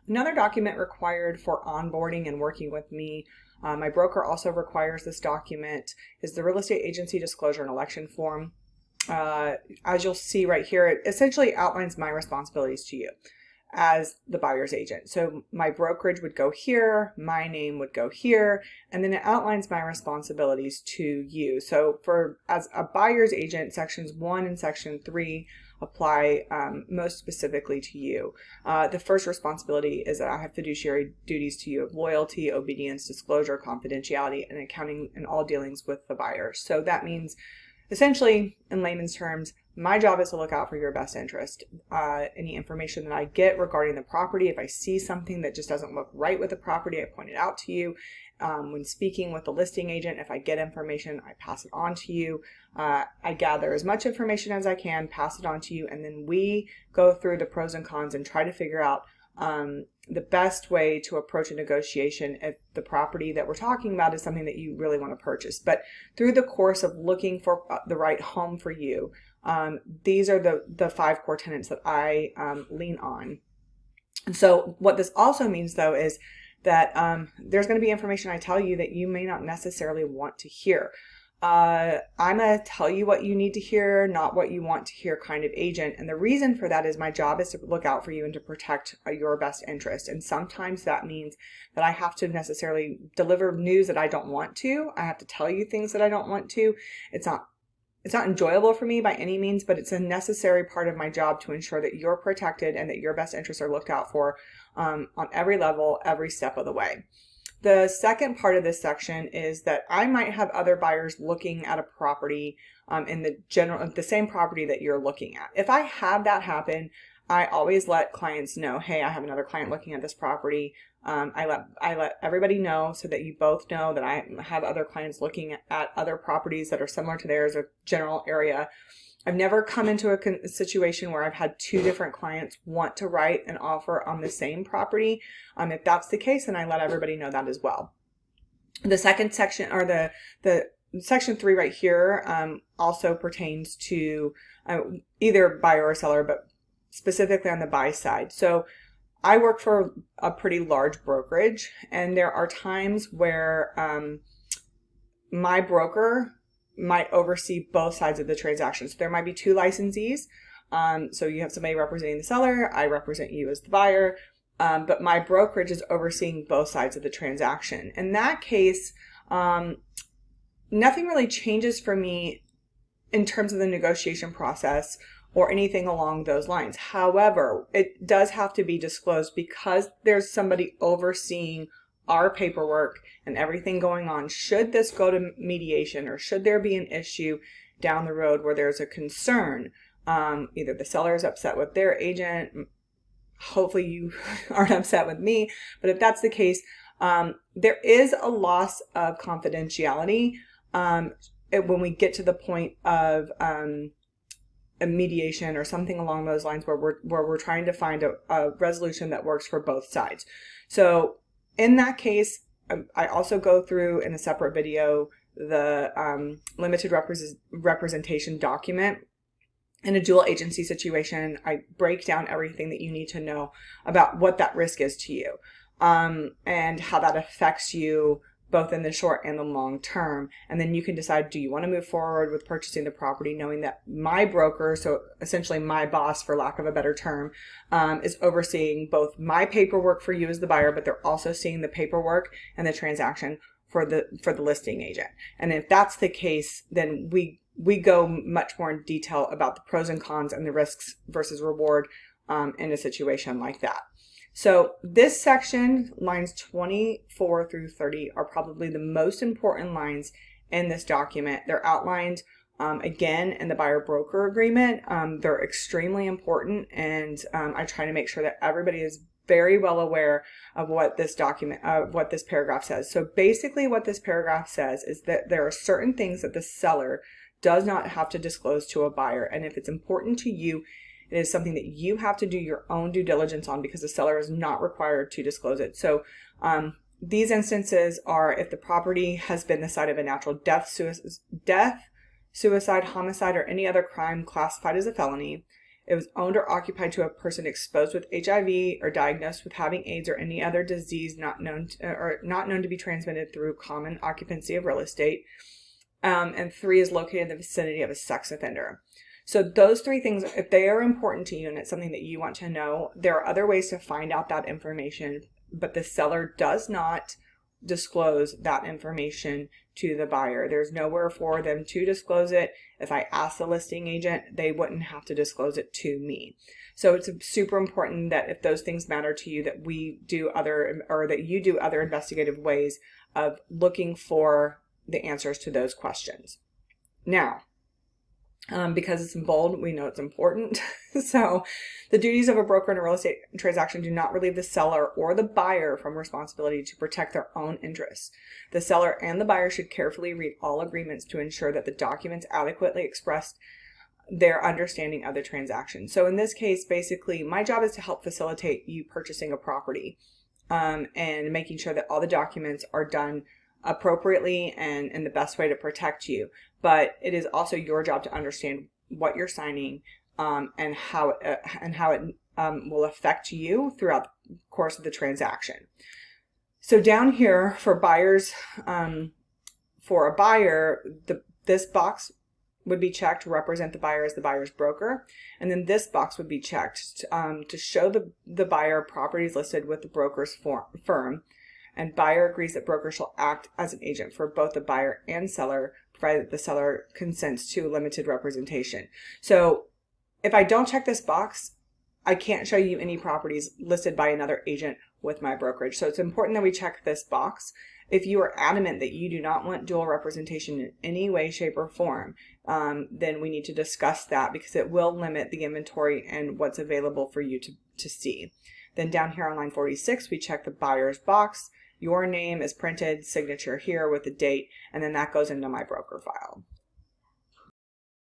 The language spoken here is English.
Another document required for onboarding and working with me, my broker also requires this document, is the real estate agency disclosure and election form. As you'll see right here, it essentially outlines my responsibilities to you as the buyer's agent. So my brokerage would go here, my name would go here, and then it outlines my responsibilities to you. So as a buyer's agent, sections 1 and section 3 apply most specifically to you. The first responsibility is that I have fiduciary duties to you of loyalty, obedience, disclosure, confidentiality, and accounting in all dealings with the buyer. So that means, essentially, in layman's terms, my job is to look out for your best interest. Any information that I get regarding the property, if I see something that just doesn't look right with the property, I point it out to you. When speaking with the listing agent, if I get information, I pass it on to you. I gather as much information as I can, pass it on to you, and then we go through the pros and cons and try to figure out the best way to approach a negotiation if the property that we're talking about is something that you really want to purchase. But through the course of looking for the right home for you, these are the 5 core tenets that I lean on. And so what this also means, though, is that there's going to be information I tell you that you may not necessarily want to hear. I'm going to tell you what you need to hear, not what you want to hear kind of agent. And the reason for that is my job is to look out for you and to protect your best interest. And sometimes that means that I have to necessarily deliver news that I don't want to. I have to tell you things that I don't want to. It's not enjoyable for me by any means, but it's a necessary part of my job to ensure that you're protected and that your best interests are looked out for on every level, every step of the way. The second part of this section is that I might have other buyers looking at a property in the same property that you're looking at. If I have that happen, I always let clients know, hey, I have another client looking at this property. I let everybody know so that you both know that I have other clients looking at other properties that are similar to theirs, a general area. I've never come into a situation where I've had 2 different clients want to write an offer on the same property. If that's the case, then I let everybody know that as well. The second section, or the section 3 right here, also pertains to either buyer or seller, but specifically on the buy side. So I work for a pretty large brokerage, and there are times where my broker might oversee both sides of the transaction. So there might be 2 licensees. So you have somebody representing the seller, I represent you as the buyer, but my brokerage is overseeing both sides of the transaction. In that case, nothing really changes for me in terms of the negotiation process or anything along those lines. However, it does have to be disclosed because there's somebody overseeing our paperwork and everything going on. Should this go to mediation, or should there be an issue down the road where there's a concern, either the seller is upset with their agent, hopefully you aren't upset with me, but if that's the case, there is a loss of confidentiality when we get to the point of a mediation or something along those lines where we're trying to find a resolution that works for both sides. So in that case, I also go through in a separate video the limited representation document. In a dual agency situation, I break down everything that you need to know about what that risk is to you, and how that affects you both in the short and the long term. And then you can decide, do you want to move forward with purchasing the property, knowing that my broker, so essentially my boss for lack of a better term, is overseeing both my paperwork for you as the buyer, but they're also seeing the paperwork and the transaction for the listing agent. And if that's the case, then we go much more in detail about the pros and cons and the risks versus reward in a situation like that. So this section, lines 24 through 30, are probably the most important lines in this document. They're outlined again in the buyer broker agreement. They're extremely important, and I try to make sure that everybody is very well aware of what this paragraph says. So basically what this paragraph says is that there are certain things that the seller does not have to disclose to a buyer, and if it's important to you, it is something that you have to do your own due diligence on, because the seller is not required to disclose it. So these instances are if the property has been the site of a natural death, suicide, homicide, or any other crime classified as a felony, It was owned or occupied to a person exposed with HIV or diagnosed with having AIDS or any other disease not known to be transmitted through common occupancy of real estate. And 3 is located in the vicinity of a sex offender. So those 3 things, if they are important to you and it's something that you want to know, there are other ways to find out that information, but the seller does not disclose that information to the buyer. There's nowhere for them to disclose it. If I ask the listing agent, they wouldn't have to disclose it to me. So it's super important that if those things matter to you, that we do that you do other investigative ways of looking for the answers to those questions. Now, because it's in bold, we know it's important. So the duties of a broker in a real estate transaction do not relieve the seller or the buyer from responsibility to protect their own interests. The seller and the buyer should carefully read all agreements to ensure that the documents adequately express their understanding of the transaction. So in this case, basically, my job is to help facilitate you purchasing a property and making sure that all the documents are done appropriately and in the best way to protect you. But it is also your job to understand what you're signing and how it will affect you throughout the course of the transaction. So down here for buyers, for a buyer, this box would be checked to represent the buyer as the buyer's broker, and then this box would be checked to show the buyer properties listed with the broker's firm. And buyer agrees that broker shall act as an agent for both the buyer and seller, provided the seller consents to limited representation. So if I don't check this box, I can't show you any properties listed by another agent with my brokerage. So it's important that we check this box. If you are adamant that you do not want dual representation in any way, shape, or form, then we need to discuss that, because it will limit the inventory and what's available for you to see. Then down here on line 46, we check the buyer's box. Your name is printed, signature here with the date, and then that goes into my broker file.